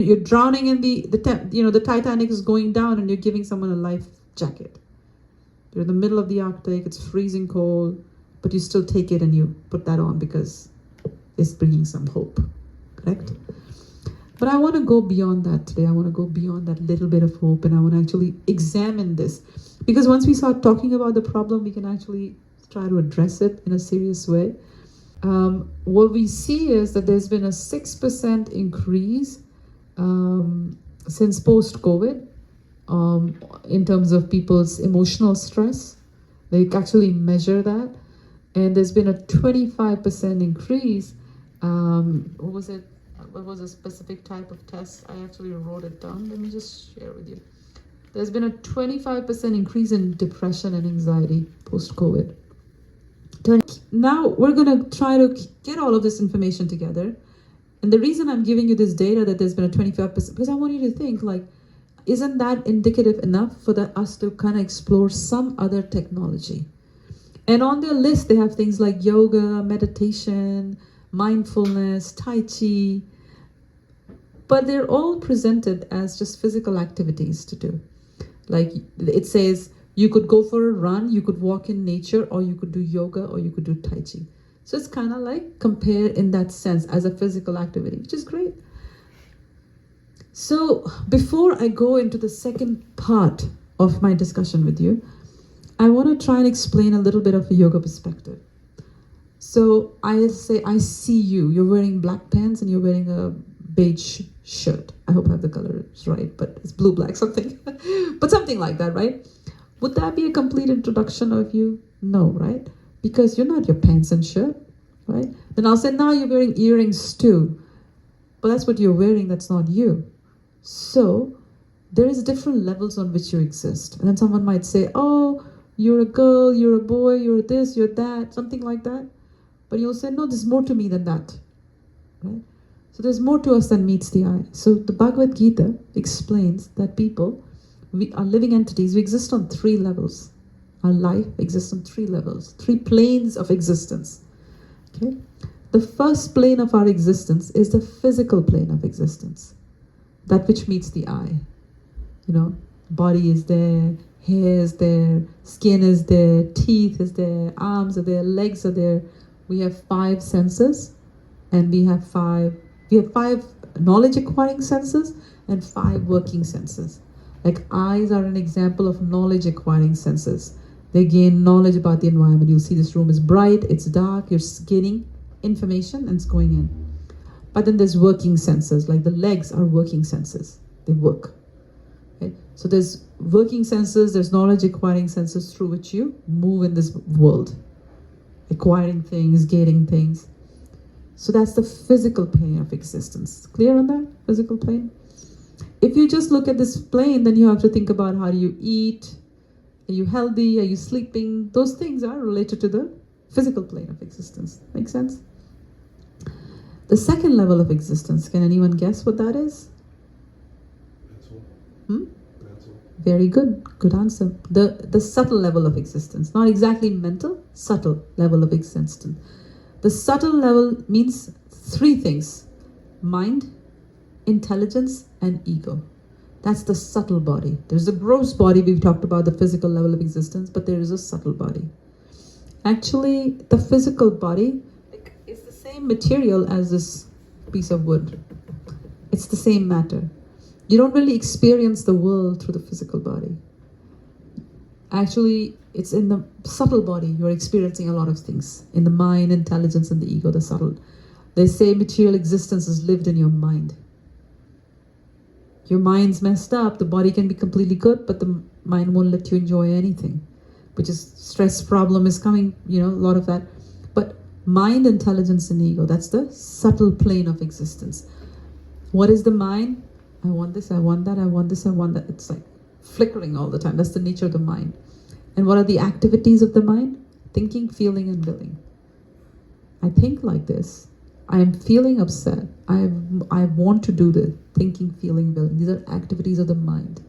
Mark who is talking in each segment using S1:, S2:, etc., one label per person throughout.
S1: You're drowning in the Titanic is going down and you're giving someone a life jacket. You're in the middle of the Arctic, it's freezing cold, but you still take it and you put that on because it's bringing some hope, correct? But I want to go beyond that today. I want to go beyond that little bit of hope, and I want to actually examine this. Because once we start talking about the problem, we can actually try to address it in a serious way. What we see is that there's been a 6% increase since post-COVID in terms of people's emotional stress. They actually measure that. And there's been a 25% increase. What was it? What was a specific type of test? I actually wrote it down. Let me just share with you. There's been a 25% increase in depression and anxiety post-COVID. Now we're going to try to get all of this information together. And the reason I'm giving you this data that there's been a 25%, because I want you to think like, isn't that indicative enough for us to kind of explore some other technology? And on their list, they have things like yoga, meditation, mindfulness, Tai Chi, but they're all presented as just physical activities to do. Like it says, you could go for a run, you could walk in nature, or you could do yoga, or you could do Tai Chi. So it's kind of like compared in that sense as a physical activity, which is great. So before I go into the second part of my discussion with you, I want to try and explain a little bit of a yoga perspective. So I say, I see you. You're wearing black pants and you're wearing a beige shirt. I hope I have the colors right, but it's blue, black, something. But something like that, right? Would that be a complete introduction of you? No, right? Because you're not your pants and shirt, right? Then I'll say, now you're wearing earrings too. But that's what you're wearing, that's not you. So there is different levels on which you exist. And then someone might say, oh, you're a girl, you're a boy, you're this, you're that, something like that. But you'll say, no, there's more to me than that, right? So there's more to us than meets the eye. So the Bhagavad Gita explains that people, we are living entities, we exist on 3 levels. Our life exists on 3 levels, 3 planes of existence, okay? The first plane of our existence is the physical plane of existence, that which meets the eye. You know, body is there, hair is there, skin is there, teeth is there, arms are there, legs are there. We have 5 senses, and we have 5 knowledge acquiring senses and 5 working senses. Like eyes are an example of knowledge acquiring senses. They gain knowledge about the environment. You'll see this room is bright, it's dark, you're getting information and it's going in. But then there's working senses, like the legs are working senses. They work. Okay? So there's working senses, there's knowledge acquiring senses through which you move in this world. Acquiring things, getting things. So that's the physical plane of existence. Clear on that? Physical plane? If you just look at this plane, then you have to think about how do you eat? Are you healthy? Are you sleeping? Those things are related to the physical plane of existence. Make sense? The second level of existence, can anyone guess what that is?
S2: Mental. Mental.
S1: Very good. Good answer. The subtle level of existence. Not exactly mental, subtle level of existence. The subtle level means 3 things. Mind, intelligence, and ego. That's the subtle body. There's a gross body, we've talked about the physical level of existence, but there is a subtle body. Actually, the physical body is the same material as this piece of wood. It's the same matter. You don't really experience the world through the physical body. Actually, it's in the subtle body you're experiencing a lot of things. In the mind, intelligence, and the ego, the subtle. They say material existence is lived in your mind. Your mind's messed up, the body can be completely good, but the mind won't let you enjoy anything. Which is stress problem is coming, a lot of that. But mind, intelligence, and ego, that's the subtle plane of existence. What is the mind? I want this, I want that, I want this, I want that. It's like flickering all the time. That's the nature of the mind. And what are the activities of the mind? Thinking, feeling, and willing. I think like this. I am feeling upset. I want to do this. Thinking, feeling, willing. These are activities of the mind.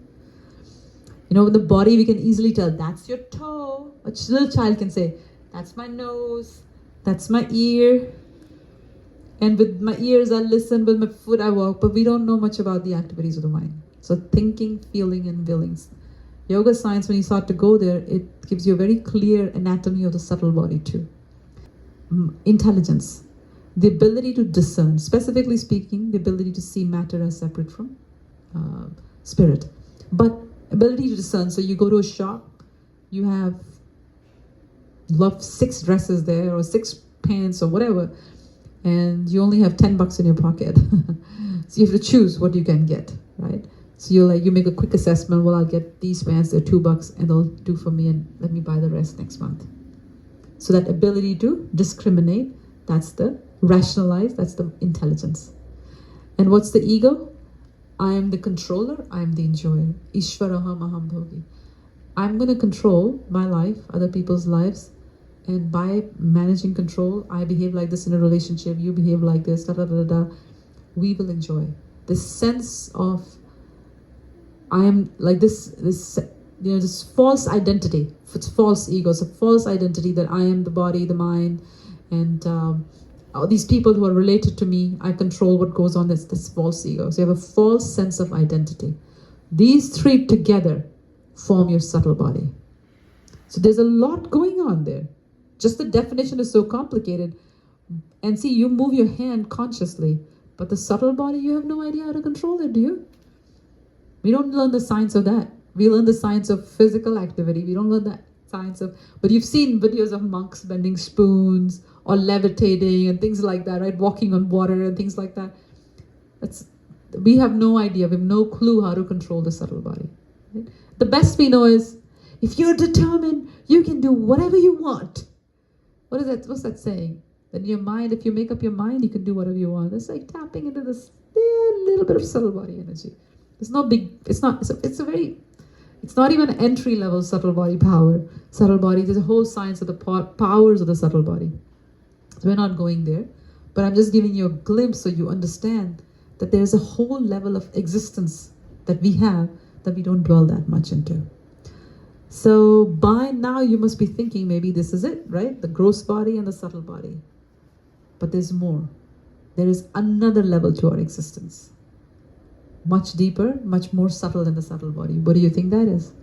S1: With the body, we can easily tell, that's your toe. A little child can say, that's my nose, that's my ear. And with my ears, I listen, with my foot, I walk, but we don't know much about the activities of the mind. So thinking, feeling, and willings. Yoga science, when you start to go there, it gives you a very clear anatomy of the subtle body too. Intelligence, the ability to discern, specifically speaking, the ability to see matter as separate from spirit. But ability to discern, so you go to a shop, you have love 6 dresses there or 6 pants or whatever, and you only have $10 in your pocket. So you have to choose what you can get, right? So you make a quick assessment. Well, I'll get these pants, they're $2 and they'll do for me, and let me buy the rest next month. So that ability to discriminate, that's the rationalize, that's the intelligence. And what's the ego? I am the controller, I am the enjoyer. Ishvaraham aham bhogi. I'm going to control my life, other people's lives, and by managing control, I behave like this in a relationship, you behave like this, da da da da. We will enjoy this sense of I am like this false identity. It's false ego. It's a false identity that I am the body, the mind, and all these people who are related to me, I control what goes on. This false ego. So you have a false sense of identity. These 3 together form your subtle body. So there's a lot going on there. Just the definition is so complicated. And see, you move your hand consciously, but the subtle body, you have no idea how to control it, do you? We don't learn the science of that. We learn the science of physical activity. We don't learn the science of, but you've seen videos of monks bending spoons or levitating and things like that, right? Walking on water and things like that. We have no idea. We have no clue how to control the subtle body. Right? The best we know is, if you're determined, you can do whatever you want. What is that? What's that saying? That in your mind, if you make up your mind, you can do whatever you want. It's like tapping into this little bit of subtle body energy. It's not big. It's not even an entry level subtle body power. Subtle body. There's a whole science of the powers of the subtle body. So we're not going there, but I'm just giving you a glimpse so you understand that there's a whole level of existence that we have that we don't dwell that much into. So by now you must be thinking maybe this is it, right? The gross body and the subtle body. But there's more. There is another level to our existence. Much deeper, much more subtle than the subtle body. What do you think that is?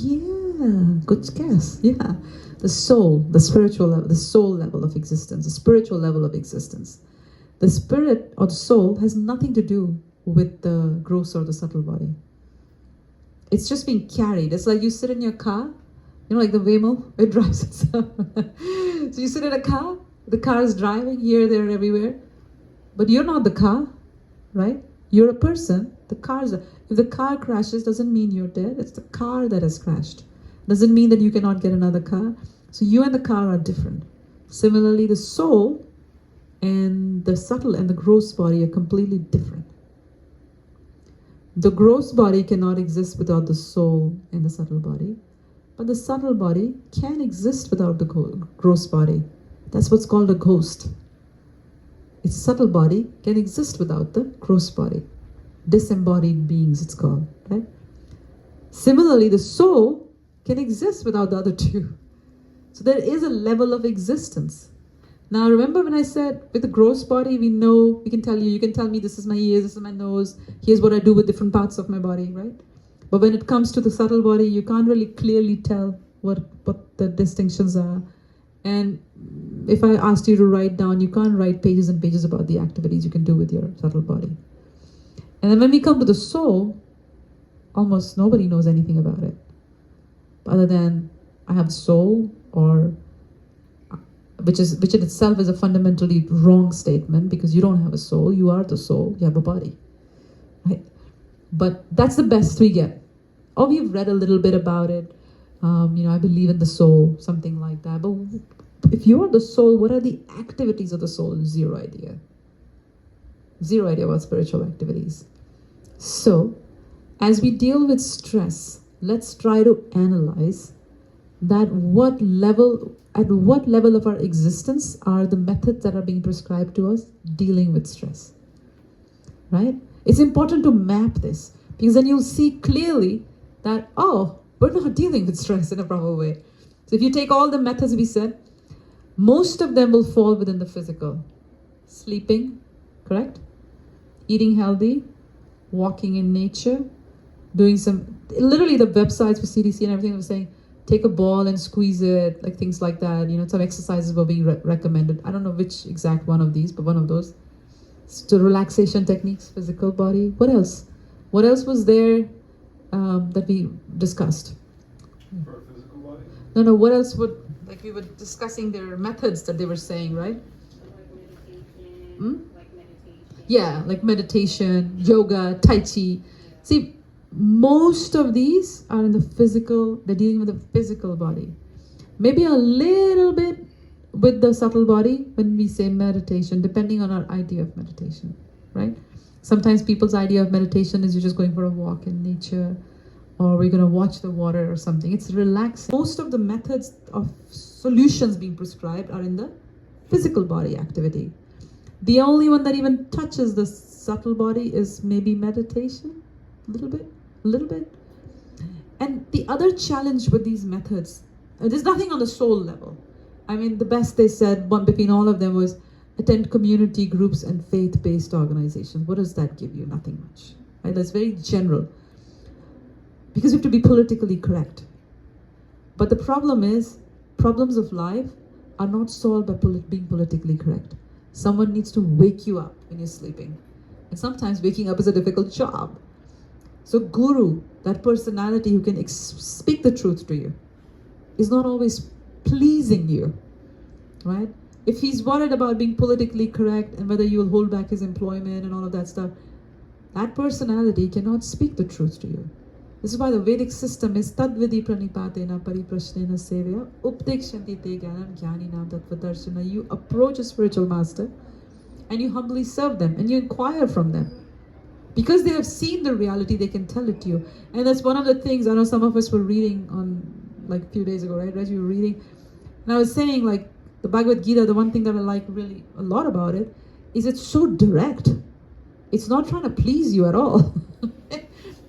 S1: Yeah, good guess. Yeah. The soul, the spiritual level, the soul level of existence, the spiritual level of existence. The spirit or the soul has nothing to do with the gross or the subtle body. It's just being carried. It's like you sit in your car, like the Waymo, it drives itself. So you sit in a car, the car is driving here, there, everywhere, but you're not the car, right? You're a person. If the car crashes, doesn't mean you're dead. It's the car that has crashed. Doesn't mean that you cannot get another car. So you and the car are different. Similarly, the soul and the subtle and the gross body are completely different. The gross body cannot exist without the soul and the subtle body, but the subtle body can exist without the gross body. That's what's called a ghost. Its subtle body can exist without the gross body. Disembodied beings, it's called, right? Similarly, the soul can exist without the other 2. So there is a level of existence. Now, remember when I said with the gross body, we can tell you can tell me this is my ears, this is my nose, here's what I do with different parts of my body, right? But when it comes to the subtle body, you can't really clearly tell what the distinctions are. And if I asked you to write down, you can't write pages and pages about the activities you can do with your subtle body. And then when we come to the soul, almost nobody knows anything about it. Other than, I have soul, which in itself is a fundamentally wrong statement, because you don't have a soul, you are the soul, you have a body. Right? But that's the best we get. Or we've read a little bit about it. I believe in the soul, something like that. But if you are the soul, what are the activities of the soul? Zero idea. Zero idea about spiritual activities. So, as we deal with stress, let's try to analyze that at what level of our existence are the methods that are being prescribed to us dealing with stress. Right? It's important to map this, because then you'll see clearly that, we're not dealing with stress in a proper way. So So if you take all the methods we said, most of them will fall within the physical. Sleeping, correct? Eating healthy, walking in nature, doing some, literally the websites for CDC and everything was saying, take a ball and squeeze it, like things like that. You know, some exercises were being recommended. I don't know which exact one of these, but one of those. So relaxation techniques, physical body. What else? What else was there that we discussed?
S2: For a physical body?
S1: No, what else would, like we were discussing their methods that they were saying, right? Yeah, like meditation, yoga, tai chi. See, most of these are in the physical, they're dealing with the physical body. Maybe a little bit with the subtle body when we say meditation, depending on our idea of meditation, right? Sometimes people's idea of meditation is you're just going for a walk in nature, or we're going to watch the water or something. It's relaxing. Most of the methods of solutions being prescribed are in the physical body activity. The only one that even touches the subtle body is maybe meditation, a little bit. And the other challenge with these methods, there's nothing on the soul level. I mean, the best they said, one between all of them was attend community groups and faith-based organizations. What does that give you? Nothing much, right? That's very general. Because we have to be politically correct. But the problem is, problems of life are not solved by being politically correct. Someone needs to wake you up when you're sleeping. And sometimes waking up is a difficult job. So guru, that personality who can speak the truth to you, is not always pleasing you, right? If he's worried about being politically correct and whether you will hold back his employment and all of that stuff, that personality cannot speak the truth to you. This is why the Vedic system is tadvidi pranipatena pariprashnena sevya updekshanti te gyanam jnaninam tattvadarshana. You approach a spiritual master and you humbly serve them and you inquire from them. Because they have seen the reality, they can tell it to you. And that's one of the things, I know some of us were reading on, like a few days ago, right? Reg, you were reading. And I was saying, like, the Bhagavad Gita, the one thing that I like really a lot about it, is it's so direct. It's not trying to please you at all.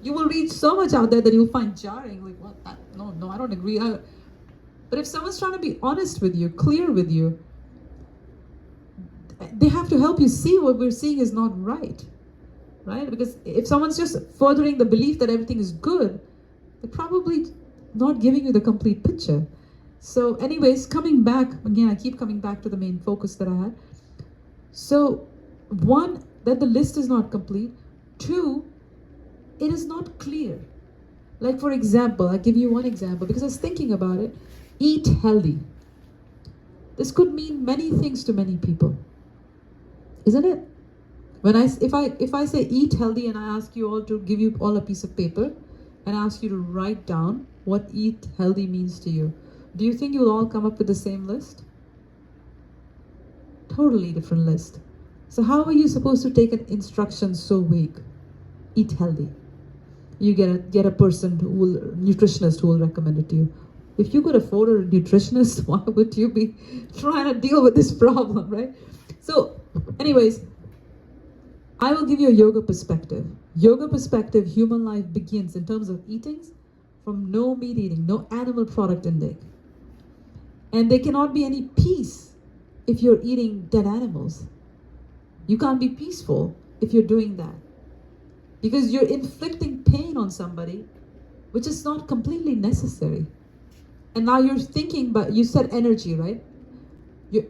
S1: You will read so much out there that you'll find jarring, like, what? No, I don't agree. But if someone's trying to be honest with you, clear with you, they have to help you see what we're seeing is not right. Right? Because if someone's just furthering the belief that everything is good, they're probably not giving you the complete picture. So anyways, coming back, again, I keep coming back to the main focus that I had. So one, that the list is not complete. Two, it is not clear. Like for example, I'll give you one example because I was thinking about it. Eat healthy. This could mean many things to many people. Isn't it? When if I say eat healthy and I ask you all to give you all a piece of paper and ask you to write down what eat healthy means to you, do you think you'll all come up with the same list? Totally different list. So how are you supposed to take an instruction so vague? Eat healthy. You get a person nutritionist who will recommend it to you. If you could afford a nutritionist, why would you be trying to deal with this problem, right? So anyways, I will give you a yoga perspective. Yoga perspective, human life begins in terms of eatings from no meat eating, no animal product intake. And there cannot be any peace if you're eating dead animals. You can't be peaceful if you're doing that. Because you're inflicting pain on somebody, which is not completely necessary. And now you're thinking, but you said energy, right? You're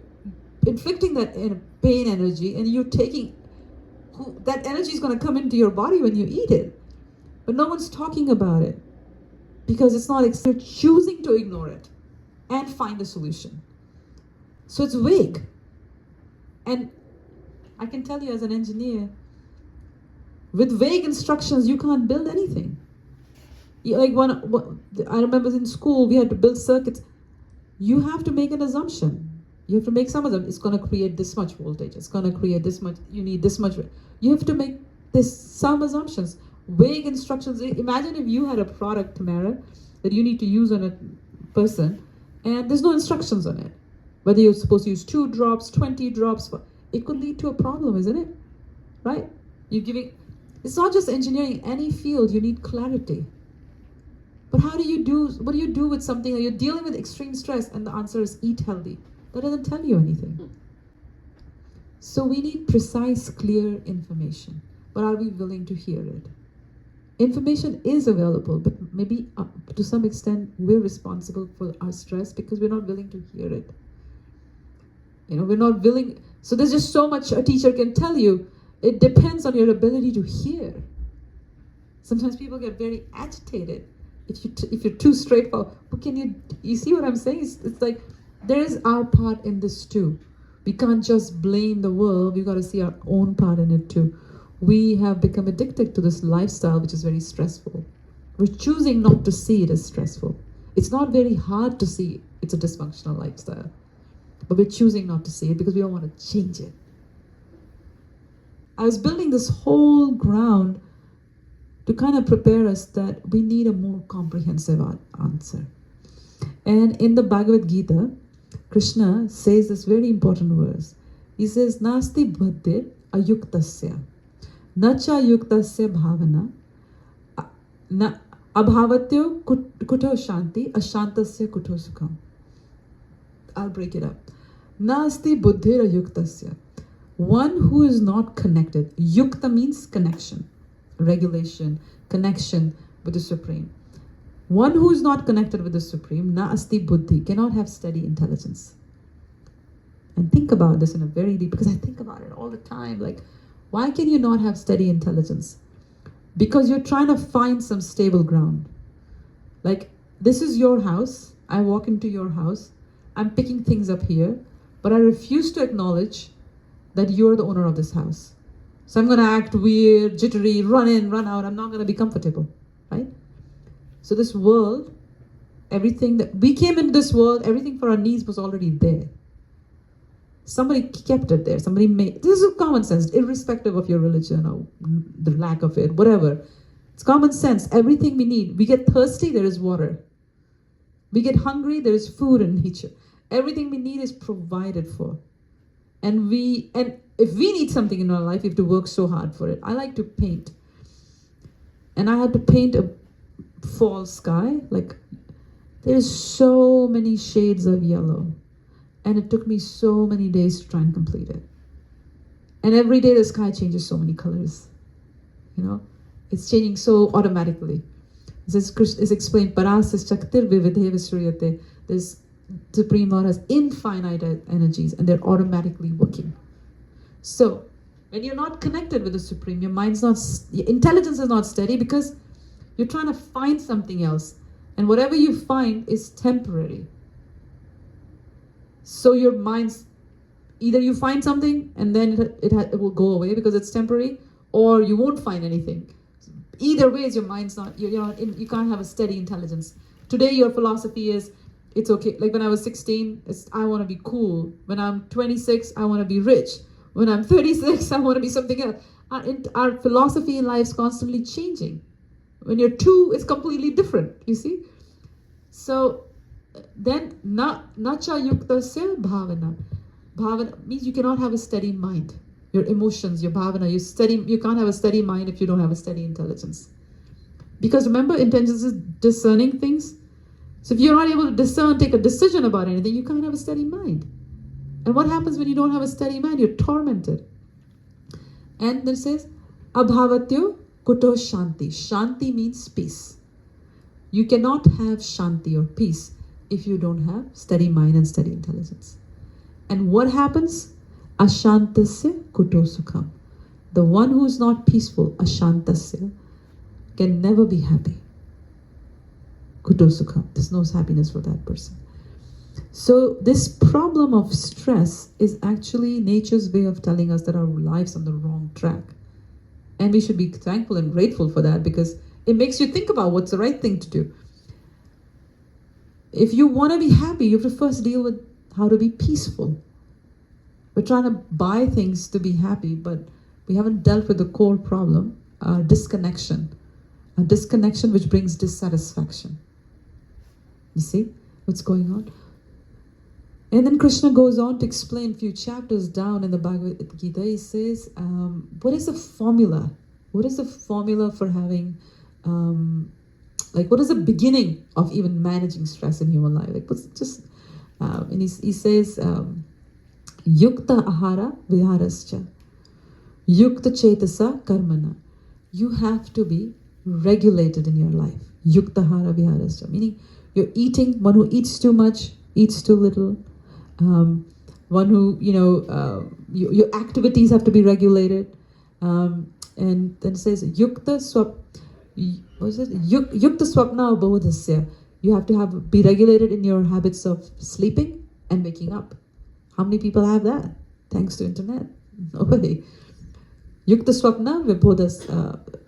S1: inflicting that pain energy and you're taking, that energy is going to come into your body when you eat it. But no one's talking about it because it's not, you're choosing to ignore it and find a solution. So it's vague. And I can tell you as an engineer, with vague instructions, you can't build anything. Like I remember in school, we had to build circuits. You have to make an assumption. You have to make some of them. It's going to create this much voltage. It's going to create this much. You need this much. You have to make some assumptions. Vague instructions. Imagine if you had a product, Tamara, that you need to use on a person, and there's no instructions on it. Whether you're supposed to use 2 drops, 20 drops, it could lead to a problem, isn't it? Right? You're giving. It's not just engineering. Any field, you need clarity. But what do you do with something that you're dealing with extreme stress and the answer is eat healthy? That doesn't tell you anything. So we need precise, clear information. But are we willing to hear it? Information is available, but maybe to some extent we're responsible for our stress because we're not willing to hear it. We're not willing. So there's just so much a teacher can tell you. It depends on your ability to hear. Sometimes people get very agitated if you're too straightforward. But you see what I'm saying? It's like there is our part in this too. We can't just blame the world. We've got to see our own part in it too. We have become addicted to this lifestyle which is very stressful. We're choosing not to see it as stressful. It's not very hard to see it's a dysfunctional lifestyle. But we're choosing not to see it because we don't want to change it. I was building this whole ground to kind of prepare us that we need a more comprehensive answer. And in the Bhagavad Gita, Krishna says this very important verse. He says, Nasti bhaddhir ayuktasya, nacha yuktasya bhavana, abhavatyo kuto shanti, ashantasya kuto sukham. I'll break it up. Nasti buddhir ayuktasya. One who is not connected. Yukta means connection, regulation, connection with the Supreme. One who is not connected with the Supreme, na asti buddhi, cannot have steady intelligence. And think about this in a very deep, because I think about it all the time. Like, why can you not have steady intelligence? Because you're trying to find some stable ground. Like, this is your house. I walk into your house. I'm picking things up here, but I refuse to acknowledge that you're the owner of this house. So I'm going to act weird, jittery, run in, run out. I'm not going to be comfortable, right? So this world, everything that we came into this world, everything for our needs was already there. Somebody kept it there. Somebody made, this is common sense, irrespective of your religion or the lack of it, whatever. It's common sense. Everything we need. We get thirsty, there is water. We get hungry, there is food in nature. Everything we need is provided for. And if we need something in our life, we have to work so hard for it. I like to paint. And I had to paint a fall sky. Like, there's so many shades of yellow. And it took me so many days to try and complete it. And every day the sky changes so many colors. It's changing so automatically. It's explained, Parasis Chaktir Vividhe Visriyate. This Supreme Lord has infinite energies and they're automatically working. So, when you're not connected with the Supreme, your intelligence is not steady because you're trying to find something else. And whatever you find is temporary. So your mind's, either you find something and then it will go away because it's temporary, or you won't find anything. Either way, your mind's not, you can't have a steady intelligence. Today your philosophy is, it's okay. Like when I was 16, I want to be cool. When I'm 26, I want to be rich. When I'm 36, I want to be something else. Our philosophy in life is constantly changing. When you're 2, it's completely different, you see? So then, nacha yuktasya bhavana. Bhavana means you cannot have a steady mind. Your emotions, your bhavana, you can't have a steady mind if you don't have a steady intelligence. Because remember, intelligence is discerning things. So if you're not able to discern, take a decision about anything, you can't have a steady mind. And what happens when you don't have a steady mind? You're tormented. And then it says, abhavatyo kuto shanti. Shanti means peace. You cannot have shanti or peace if you don't have steady mind and steady intelligence. And what happens? Ashantasya kuto sukham. The one who is not peaceful, ashantasya, can never be happy. Kuto sukham. There's no happiness for that person. So this problem of stress is actually nature's way of telling us that our life's on the wrong track. And we should be thankful and grateful for that because it makes you think about what's the right thing to do. If you want to be happy, you have to first deal with how to be peaceful. We're trying to buy things to be happy, but we haven't dealt with the core problem, disconnection. A disconnection which brings dissatisfaction. You see what's going on? And then Krishna goes on to explain a few chapters down in the Bhagavad Gita. He says, what is the formula? What is the formula for having Like, what is the beginning of even managing stress in human life? Like, what's just, and he says, Yukta ahara viharascha, Yukta chetasa karmana. You have to be regulated in your life. Yukta ahara viharascha, meaning you're eating, one who eats too much, eats too little. One who, your activities have to be regulated. And then it says, Yukta swap, what is it? Yukta swapna bodhasya. You have to be regulated in your habits of sleeping and waking up. How many people have that? Thanks to internet. Nobody. Yukta swapna vibodhas.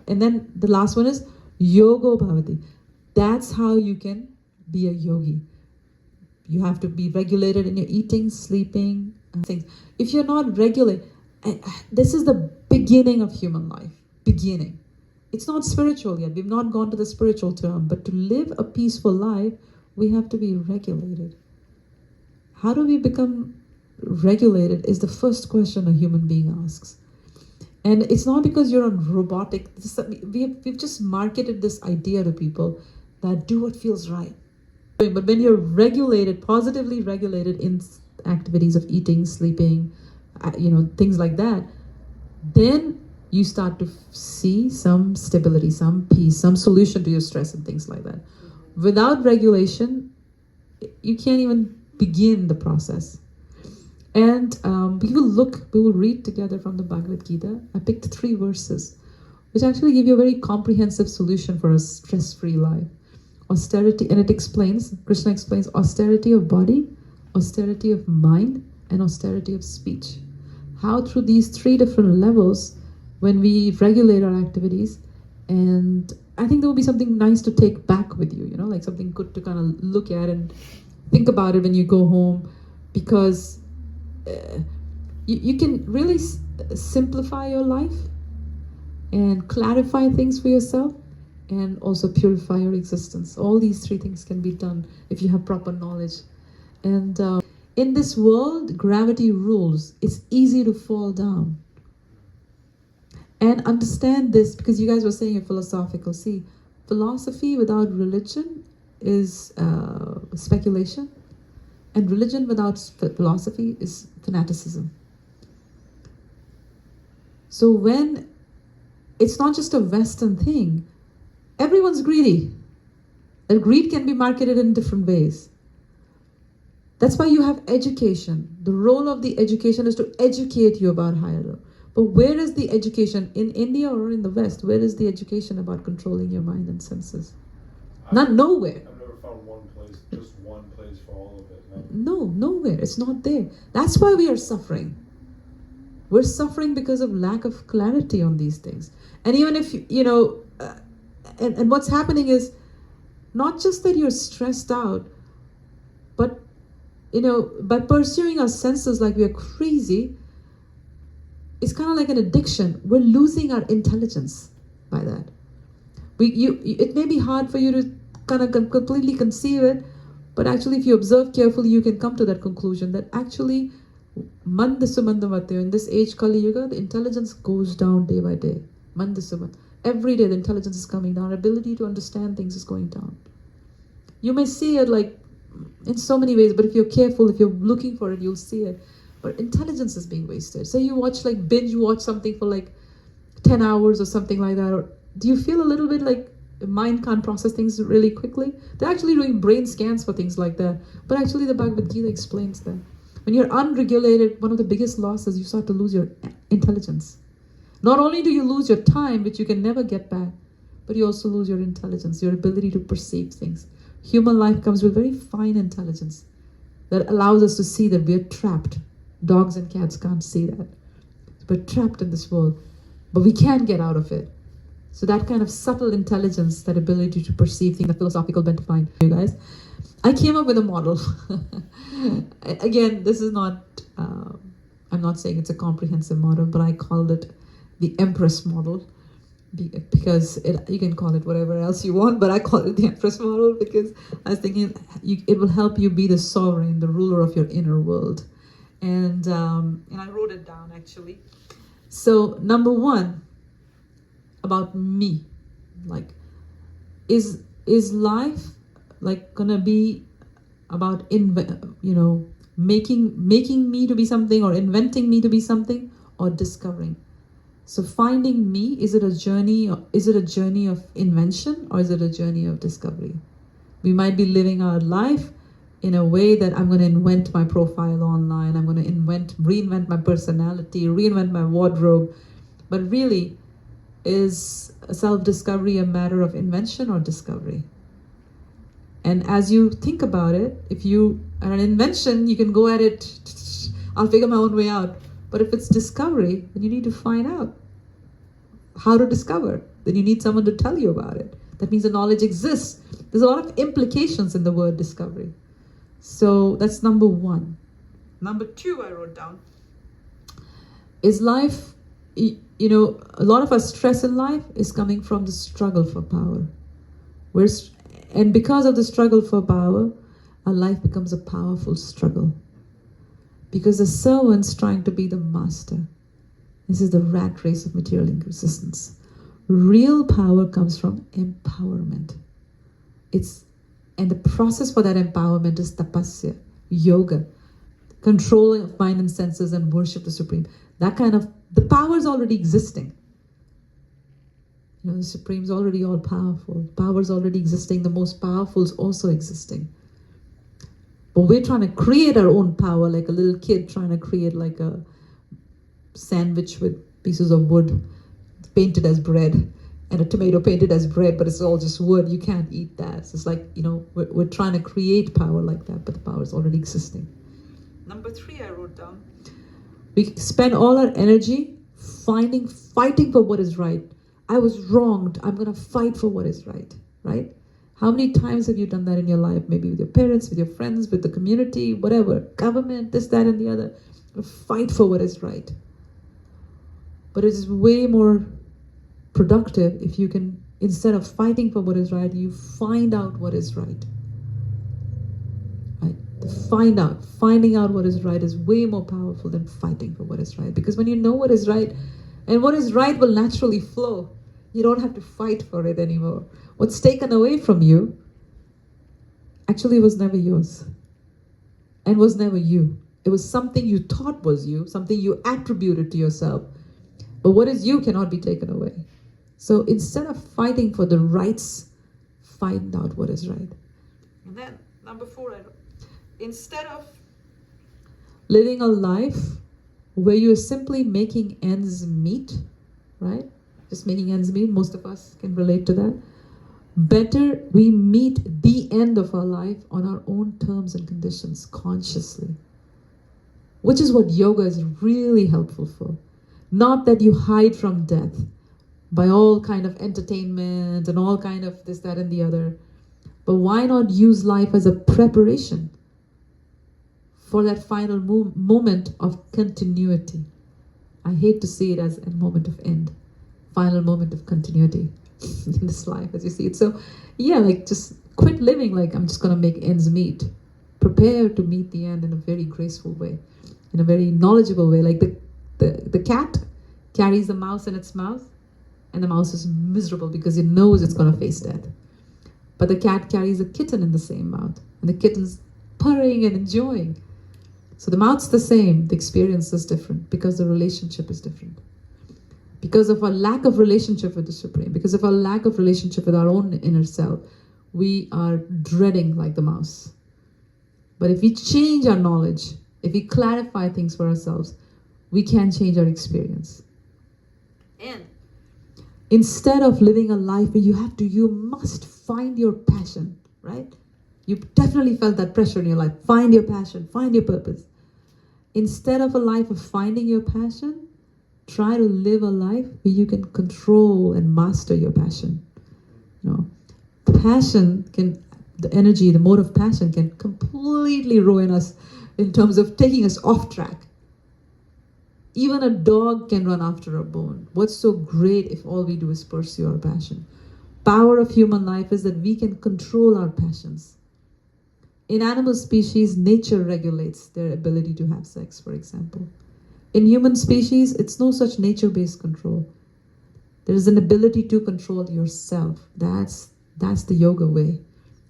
S1: And then the last one is yogo bhavati. That's how you can be a yogi. You have to be regulated in your eating, sleeping, things. If you're not regular, this is the beginning of human life. Beginning. It's not spiritual yet. We've not gone to the spiritual term. But to live a peaceful life, we have to be regulated. How do we become regulated is the first question a human being asks. And it's not because you're on robotic. We've just marketed this idea to people that do what feels right. But when you're regulated, positively regulated in activities of eating, sleeping, things like that, then you start to see some stability, some peace, some solution to your stress and things like that. Without regulation, you can't even begin the process. And we will read together from the Bhagavad Gita. I picked 3 verses, which actually give you a very comprehensive solution for a stress-free life. Austerity, and Krishna explains austerity of body, austerity of mind, and austerity of speech. How through these 3 different levels, when we regulate our activities, and I think there will be something nice to take back with you, like something good to kind of look at and think about it when you go home, because you can really simplify your life and clarify things for yourself, and also purify your existence. All these 3 things can be done if you have proper knowledge. And in this world, gravity rules. It's easy to fall down. And understand this, because you guys were saying it philosophical. See, philosophy without religion is speculation. And religion without philosophy is fanaticism. So when it's not just a Western thing, everyone's greedy. And greed can be marketed in different ways. That's why you have education. The role of the education is to educate you about higher law. But where is the education? In India or in the West, where is the education about controlling your mind and senses? Nowhere.
S2: I've never found just one place for all of it.
S1: No, nowhere. It's not there. That's why we are suffering. We're suffering because of lack of clarity on these things. And even if, and what's happening is not just that you're stressed out, but, by pursuing our senses like we are crazy, it's kind of like an addiction. We're losing our intelligence by that. It may be hard for you to kind of completely conceive it, but actually if you observe carefully, you can come to that conclusion that actually, in this age, Kali Yuga, the intelligence goes down day by day. Every day the intelligence is coming down. Ability to understand things is going down. You may see it like in so many ways, but if you're careful, if you're looking for it, you'll see it. But intelligence is being wasted. Say you binge watch something for like 10 hours or something like that. Or do you feel a little bit like mind can't process things really quickly? They're actually doing brain scans for things like that. But actually the Bhagavad Gita explains that. When you're unregulated, one of the biggest losses, you start to lose your intelligence. Not only do you lose your time, which you can never get back, but you also lose your intelligence, your ability to perceive things. Human life comes with very fine intelligence that allows us to see that we're trapped. Dogs and cats can't see that. We're trapped in this world, but we can get out of it. So that kind of subtle intelligence, that ability to perceive things, the philosophical bent to find you guys. I came up with a model. Again, this is not, I'm not saying it's a comprehensive model, but I called it the Empress model, because you can call it whatever else you want, but I call it the Empress model because I was thinking it will help you be the sovereign, the ruler of your inner world. And I wrote it down actually. So number 1, about me, like, is is life like gonna be about making me to be something, or inventing me to be something, or discovering? So finding me, is it a journey, or is it a journey of invention, or is it a journey of discovery? We might be living our life in a way that I'm going to invent my profile online, I'm going to reinvent my personality, reinvent my wardrobe. But really, is self-discovery a matter of invention or discovery? And as you think about it, if you are an invention, you can go at it, I'll figure my own way out. But if it's discovery, then you need to find out how to discover. Then you need someone to tell you about it. That means the knowledge exists. There's a lot of implications in the word discovery. So that's number one. Number two, I wrote down, is life, a lot of our stress in life is coming from the struggle for power. And because of the struggle for power, our life becomes a powerful struggle. Because the servant's trying to be the master. This is the rat race of material existence. Real power comes from empowerment. And the process for that empowerment is tapasya, yoga, controlling of mind and senses, and worship the Supreme. The power is already existing. The Supreme's already all powerful. Power is already existing. The most powerful is also existing. But we're trying to create our own power, like a little kid trying to create like a sandwich with pieces of wood painted as bread, and a tomato painted as bread, but it's all just wood. You can't eat that. So it's like, we're trying to create power like that, but the power is already existing. Number three, I wrote down, we spend all our energy fighting for what is right. I was wronged. I'm going to fight for what is right, right? How many times have you done that in your life? Maybe with your parents, with your friends, with the community, whatever, government, this, that, and the other. Fight for what is right. But it is way more productive if you can, instead of fighting for what is right, you find out what is right. Right? Finding out what is right is way more powerful than fighting for what is right. Because when you know what is right, and what is right will naturally flow. You don't have to fight for it anymore. What's taken away from you actually was never yours, and was never you. It was something you thought was you, something you attributed to yourself. But what is you cannot be taken away. So instead of fighting for the rights, find out what is right. And then, number four, instead of living a life where you're simply making ends meet, right? Just making ends meet, most of us can relate to that. Better we meet the end of our life on our own terms and conditions, consciously. Which is what yoga is really helpful for. Not that you hide from death by all kind of entertainment and all kind of this, that, and the other. But why not use life as a preparation for that final moment of continuity? I hate to see it as a moment of end, final moment of continuity in this life, as you see it. So, yeah, like just quit living like I'm just going to make ends meet. Prepare to meet the end in a very graceful way, in a very knowledgeable way. Like the cat carries the mouse in its mouth, and the mouse is miserable because it knows it's going to face death. But the cat carries a kitten in the same mouth, and the kitten's purring and enjoying. So the mouth's the same, the experience is different because the relationship is different. Because of our lack of relationship with the Supreme, because of our lack of relationship with our own inner self, we are dreading like the mouse. But if we change our knowledge, if we clarify things for ourselves, we can change our experience. And instead of living a life where you must find your passion, right? You've definitely felt that pressure in your life. Find your passion, find your purpose. Instead of a life of finding your passion, try to live a life where you can control and master your passion. Passion can, the energy, the mode of passion can completely ruin us in terms of taking us off track. Even a dog can run after a bone. What's so great if all we do is pursue our passion? Power of human life is that we can control our passions. In animal species, nature regulates their ability to have sex, for example. In human species, it's no such nature-based control. There is an ability to control yourself. That's That's the yoga way.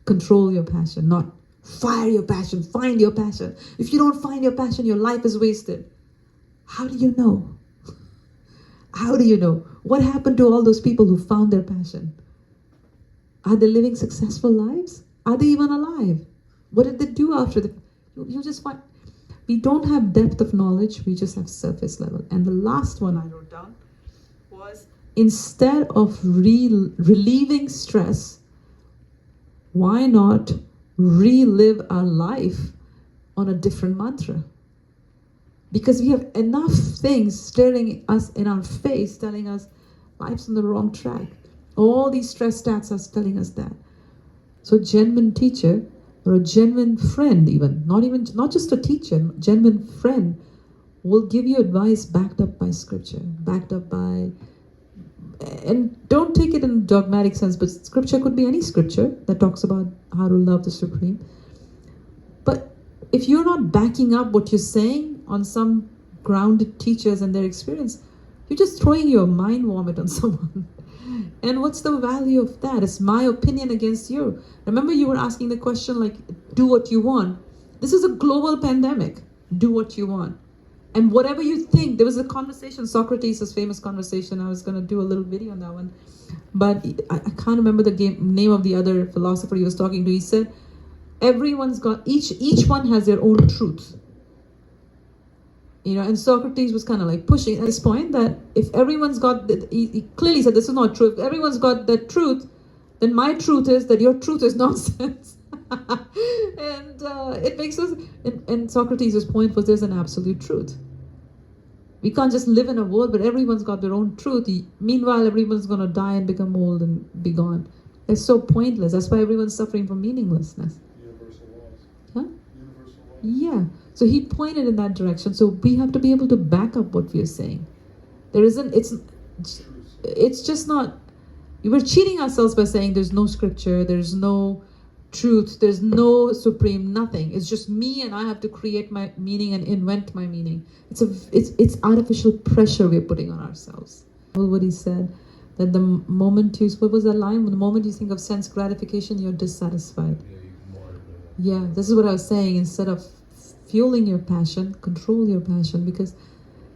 S1: Control your passion, not fire your passion, find your passion. If you don't find your passion, your life is wasted. How do you know? How do you know? What happened to all those people who found their passion? Are they living successful lives? Are they even alive? What did they do after the... You just find... We don't have depth of knowledge, we just have surface level. And the last one I wrote down was, instead of relieving stress, why not relive our life on a different mantra? Because we have enough things staring us in our face, telling us life's on the wrong track. All these stress stats are telling us that. So a genuine teacher, or a genuine friend even, not just a teacher, genuine friend will give you advice backed up by scripture, backed up by, and don't take it in a dogmatic sense, but scripture could be any scripture that talks about how to love the Supreme. But if you're not backing up what you're saying on some grounded teachers and their experience, you're just throwing your mind vomit on someone. And what's the value of that? It's my opinion against you. Remember, you were asking the question like, do what you want. This is a global pandemic. Do what you want. And whatever you think, there was a conversation, Socrates' famous conversation. I was going to do a little video on that one. But I can't remember the name of the other philosopher he was talking to. He said, everyone's got, each one has their own truth. You know, and Socrates was kind of like pushing at this point that if everyone's got, he clearly said this is not true. If everyone's got that truth, then my truth is that your truth is nonsense. And it makes us, and Socrates' point was there's an absolute truth. We can't just live in a world where everyone's got their own truth. Meanwhile, everyone's going to die and become old and be gone. It's so pointless. That's why everyone's suffering from meaninglessness.
S2: Universal laws.
S1: Huh?
S2: Universal laws.
S1: Yeah. So he pointed in that direction. So we have to be able to back up what we are saying. There isn't, it's just not, we're cheating ourselves by saying there's no scripture, there's no truth, there's no supreme, nothing. It's just me and I have to create my meaning and invent my meaning. It's artificial pressure we're putting on ourselves. What he said, that the moment you, what was that line? The moment you think of sense gratification, you're dissatisfied. Yeah, this is what I was saying. Instead of fueling your passion, control your passion, because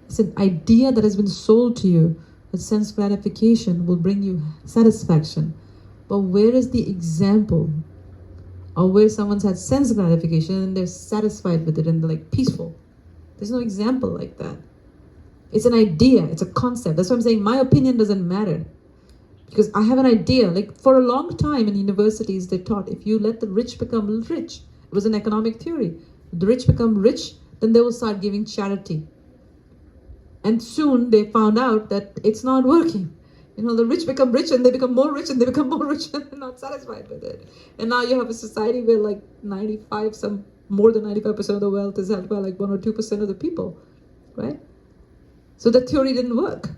S1: it's an idea that has been sold to you that sense gratification will bring you satisfaction. But where is the example of where someone's had sense gratification and they're satisfied with it and they're like peaceful? There's no example like that. It's an idea, it's a concept. That's why I'm saying my opinion doesn't matter. Because I have an idea. Like for a long time in universities, they taught if you let the rich become rich, it was an economic theory. The rich become rich, then they will start giving charity. And soon they found out that it's not working. You know, the rich become rich and they become more rich and they become more rich and they're not satisfied with it. And now you have a society where like more than 95% of the wealth is held by like 1 or 2% of the people, right? So the theory didn't work.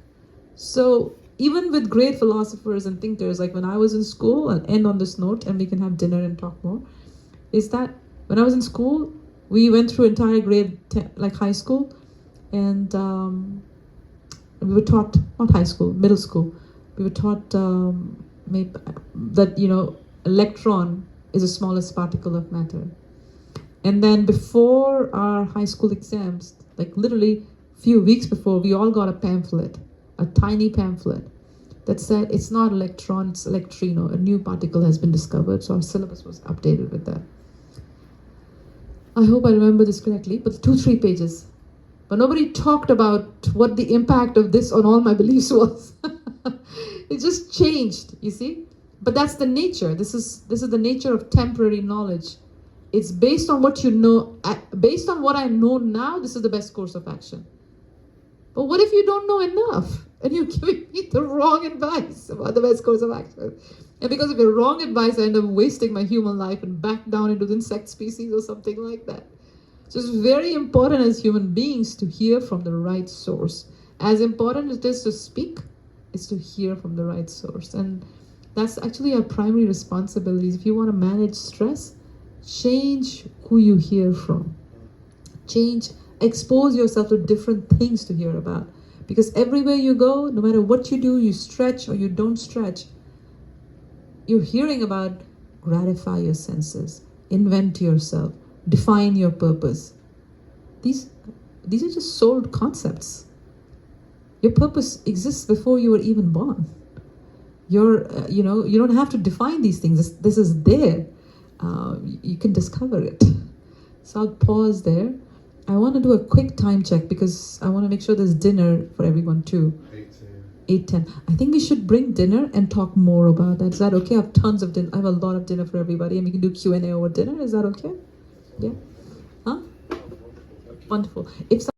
S1: So even with great philosophers and thinkers, like when I was in school, I'll end on this note and we can have dinner and talk more, is that when I was in school, we went through entire like high school, and we were taught, not high school, middle school, we were taught that, you know, electron is the smallest particle of matter. And then before our high school exams, like literally a few weeks before, we all got a pamphlet, a tiny pamphlet that said it's not electron, it's electrino, a new particle has been discovered. So our syllabus was updated with that. I hope I remember this correctly, but 2-3 pages. But nobody talked about what the impact of this on all my beliefs was. It just changed, you see? But that's the nature. This is the nature of temporary knowledge. It's based on what you know, based on what I know now, this is the best course of action. But what if you don't know enough and you're giving me the wrong advice about the best course of action? And because of your wrong advice, I end up wasting my human life and back down into the insect species or something like that. So it's very important as human beings to hear from the right source. As important as it is to speak, is to hear from the right source. And that's actually our primary responsibilities. If you want to manage stress, change who you hear from. Expose yourself to different things to hear about. Because everywhere you go, no matter what you do, you stretch or you don't stretch, you're hearing about gratify your senses, invent yourself, define your purpose. These are just sold concepts. Your purpose exists before you were even born. You don't have to define these things. This is there. You can discover it. So I'll pause there. I want to do a quick time check because I want to make sure there's dinner for everyone too. 8:10. I think we should bring dinner and talk more about that. Is that okay? I have tons of dinner. I have a lot of dinner for everybody, and we can do Q&A over dinner. Is that okay? Yeah. Huh? Wonderful. If